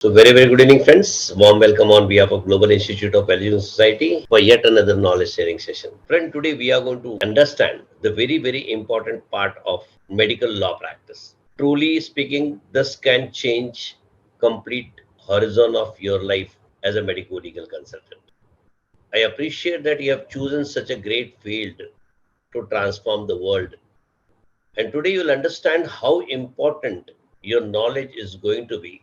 So very good evening friends. Warm welcome on behalf of Global Institute of Religion Society for yet another knowledge sharing session. Friend, today we are going to understand the very important part of medical law practice. Truly speaking, this can change complete horizon of your life as a medico legal consultant. I appreciate that you have chosen such a great field to transform the world. And today you'll understand how important your knowledge is going to be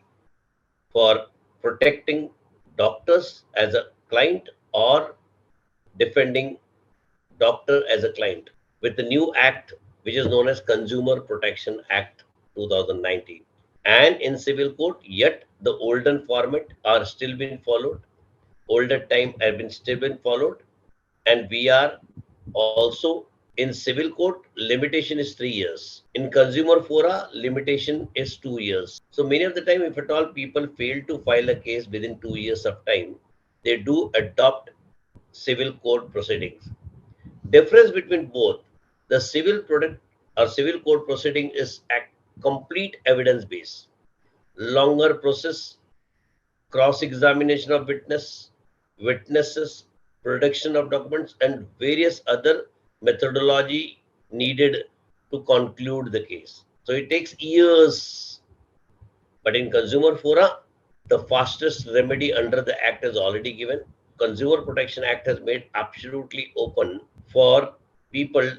for protecting doctors as a client or defending doctor as a client with the new act which is known as Consumer Protection Act 2019. And in civil court, yet the olden format are still being followed, older time have been still been followed, and we are also in civil court limitation is 3 years. In consumer fora limitation is 2 years. So many of the time, if at all people fail to file a case within 2 years of time, they do adopt civil court proceedings. Difference between both, the civil product or civil court proceeding is a complete evidence base, longer process, cross-examination of witnesses, production of documents, and various other methodology needed to conclude the case. So it takes years. But in consumer fora, the fastest remedy under the act is already given. Consumer Protection Act has made absolutely open for people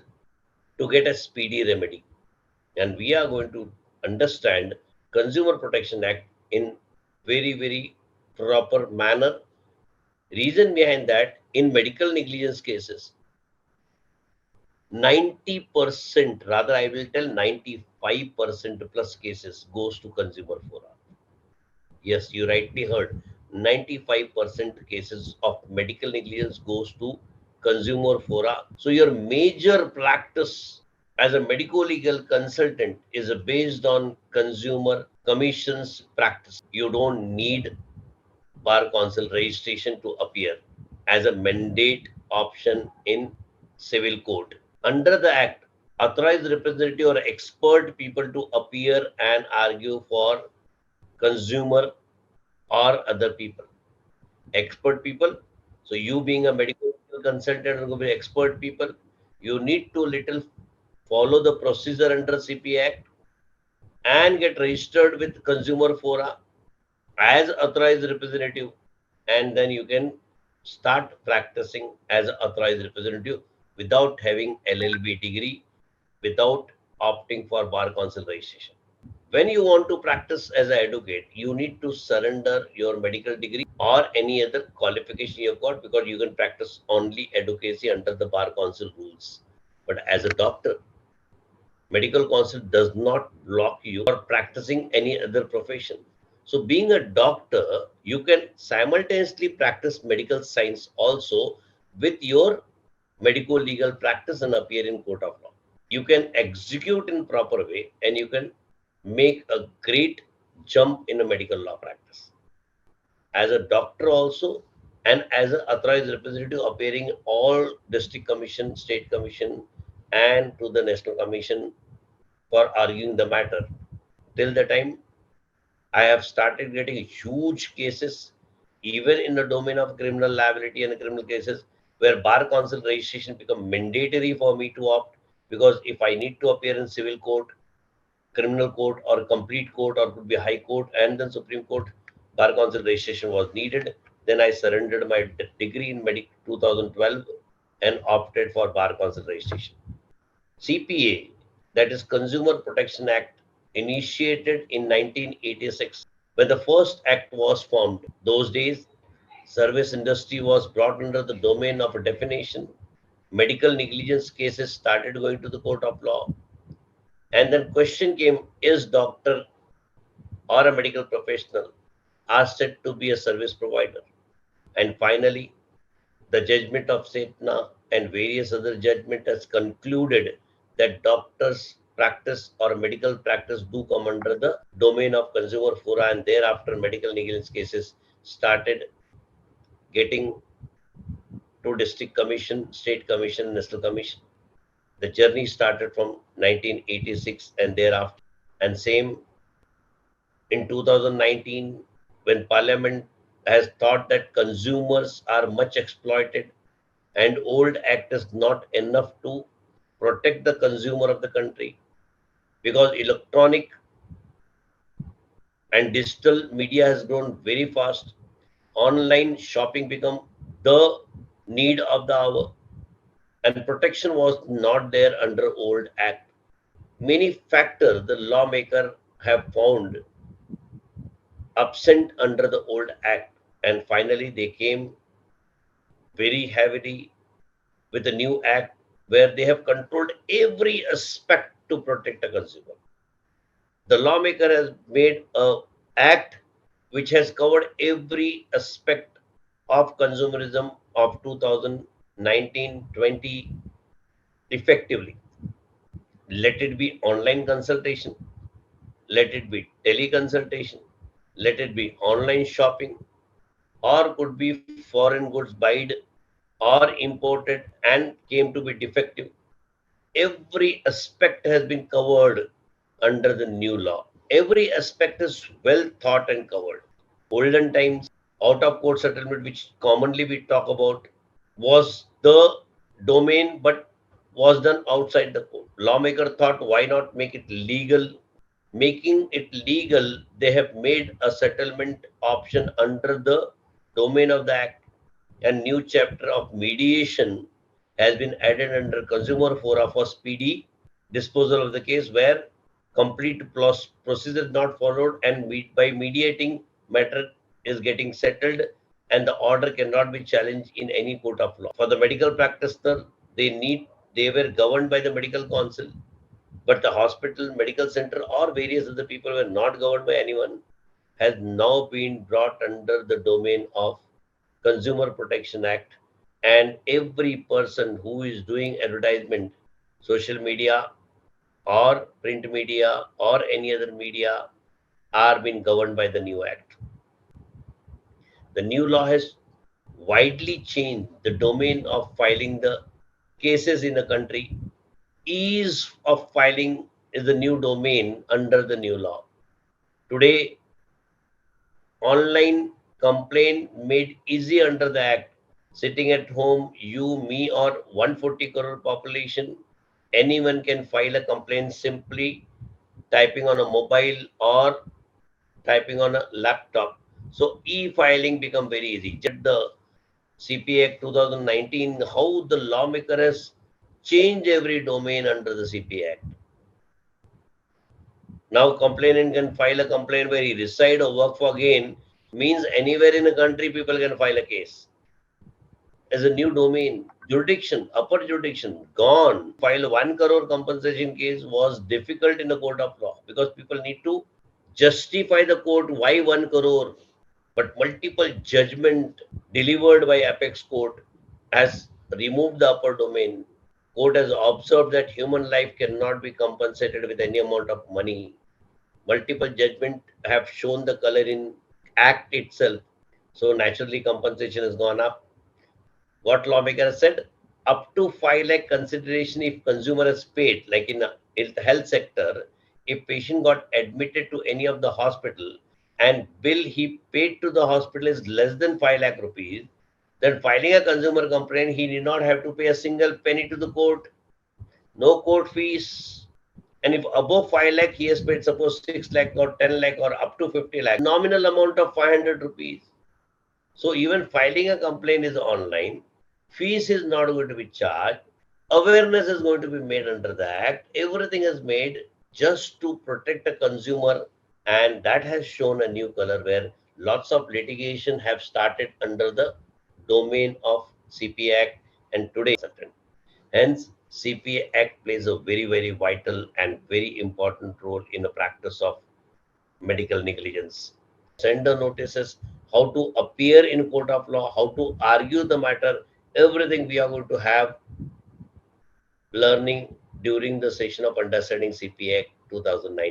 to get a speedy remedy. And we are going to understand Consumer Protection Act in very proper manner. Reason behind that, in medical negligence cases, 90%, rather I will tell 95% plus cases goes to consumer fora. Yes, you rightly heard. 95% cases of medical negligence goes to consumer fora. So your major practice as a medico-legal consultant is based on consumer commissions practice. You don't need bar council registration to appear as a mandate option in civil court. Under the act, authorized representative or expert people to appear and argue for consumer or other people. Expert people. So you being a medical consultant or be expert people, you need to little follow the procedure under CP Act and get registered with consumer fora as authorized representative, and then you can start practicing as an authorized representative without having LLB degree, without opting for bar council registration. When you want to practice as an advocate, you need to surrender your medical degree or any other qualification you've got, because you can practice only advocacy under the bar council rules. But as a doctor, medical council does not block you for practicing any other profession. So being a doctor, you can simultaneously practice medical science also with your medical legal practice and appear in court of law. You can execute in proper way and you can make a great jump in a medical law practice. As a doctor also, and as an authorized representative appearing all district commission, state commission, and to the national commission for arguing the matter. Till the time I have started getting huge cases, even in the domain of criminal liability and criminal cases, where bar council registration become mandatory for me to opt, because if I need to appear in civil court, criminal court, or complete court, or could be high court and then Supreme Court, bar council registration was needed. Then I surrendered my degree in Medic 2012 and opted for bar council registration. CPA, that is Consumer Protection Act, initiated in 1986 when the first act was formed. Those days, service industry was brought under the domain of a definition. Medical negligence cases started going to the court of law. And then question came, is doctor or a medical professional are said to be a service provider? And finally, the judgment of Setna and various other judgments has concluded that doctors practice or medical practice do come under the domain of consumer fora, and thereafter medical negligence cases started getting to district commission, state commission, national commission. The journey started from 1986 and thereafter. And same in 2019, when Parliament has thought that consumers are much exploited and old act is not enough to protect the consumer of the country, because electronic and digital media has grown very fast. Online shopping become the need of the hour, and protection was not there under old act. Many factors the lawmaker have found absent under the old act, and finally they came very heavily with the new act where they have controlled every aspect to protect the consumer. The lawmaker has made a act which has covered every aspect of consumerism of 2019-20 effectively. Let it be online consultation, let it be teleconsultation, let it be online shopping, or could be foreign goods buyed or imported and came to be defective. Every aspect has been covered under the new law. Every aspect is well thought and covered. Olden times, out of court settlement, which commonly we talk about, was the domain but was done outside the court. Lawmaker thought, why not make it legal? Making it legal, they have made a settlement option under the domain of the act. A new chapter of mediation has been added under Consumer Fora for speedy disposal of the case where complete procedure is not followed, and by mediating matter is getting settled and the order cannot be challenged in any court of law. For the medical practitioner, they were governed by the medical council, but the hospital, medical center, or various other people were not governed by anyone, has now been brought under the domain of Consumer Protection Act, and every person who is doing advertisement, social media or print media or any other media are being governed by the new act. The new law has widely changed the domain of filing the cases in the country. Ease of filing is the new domain under the new law. Today, online complaint made easy under the act. Sitting at home, you, me, or 140 crore population, anyone can file a complaint simply typing on a mobile or typing on a laptop. So e-filing become very easy. Just the CPA Act 2019, how the lawmaker has changed every domain under the CPA Act. Now complainant can file a complaint where he reside or work for gain, means anywhere in a country people can file a case. As a new domain, jurisdiction, upper jurisdiction, gone. File 1 crore compensation case was difficult in the court of law because people need to justify the court why 1 crore. But multiple judgment delivered by apex court has removed the upper domain. Court has observed that human life cannot be compensated with any amount of money. Multiple judgment have shown the color in act itself. So naturally compensation has gone up. What lawmaker said, up to 5 lakh consideration if consumer has paid, like in the health sector, if patient got admitted to any of the hospital and bill he paid to the hospital is less than 5 lakh rupees, then filing a consumer complaint, he did not have to pay a single penny to the court. No court fees. And if above 5 lakh, he has paid suppose 6 lakh or 10 lakh or up to 50 lakh, nominal amount of 500 rupees. So even filing a complaint is online. Fees is not going to be charged. Awareness is going to be made under the act. Everything is made just to protect the consumer, and that has shown a new color where lots of litigation have started under the domain of CPA Act and today certain. Hence, CPA Act plays a very, very vital and very important role in the practice of medical negligence. Sender notices, how to appear in court of law, how to argue the matter, everything we are going to have learning during the session of understanding CPA 2009.